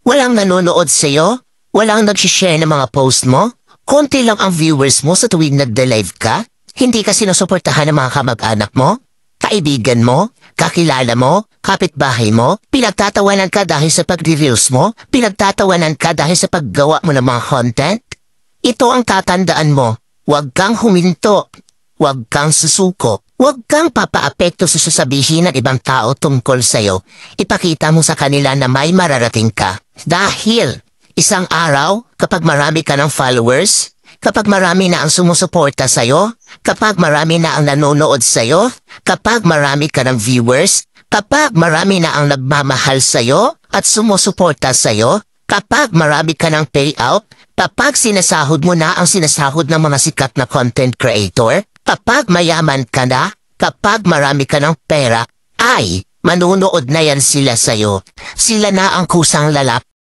Walang nanonood sa'yo? Walang nag-share ng mga post mo? Konti lang ang viewers mo sa tuwing nagde-live ka? Hindi ka sinusuportahan ng mga kamag-anak mo? Kaibigan mo? Kakilala mo? Kapitbahay mo? Pinagtatawanan ka dahil sa pag-reels mo? Pinagtatawanan ka dahil sa paggawa mo ng mga content? Ito ang tatandaan mo. Huwag kang huminto. Huwag kang susuko. Huwag kang papaapekto sa sasabihin ng ibang tao tungkol sa'yo. Ipakita mo sa kanila na may mararating ka. Dahil isang araw, kapag marami ka ng followers, kapag marami na ang sumusuporta sa'yo, kapag marami na ang nanonood sa'yo, kapag marami ka ng viewers, kapag marami na ang nagmamahal sa'yo at sumusuporta sa'yo, kapag marami ka ng payout, kapag sinasahod mo na ang sinasahod ng mga sikat na content creator, kapag mayaman ka na, kapag marami ka ng pera, ay manunood na yan sila sa'yo. Sila na ang kusang lalap.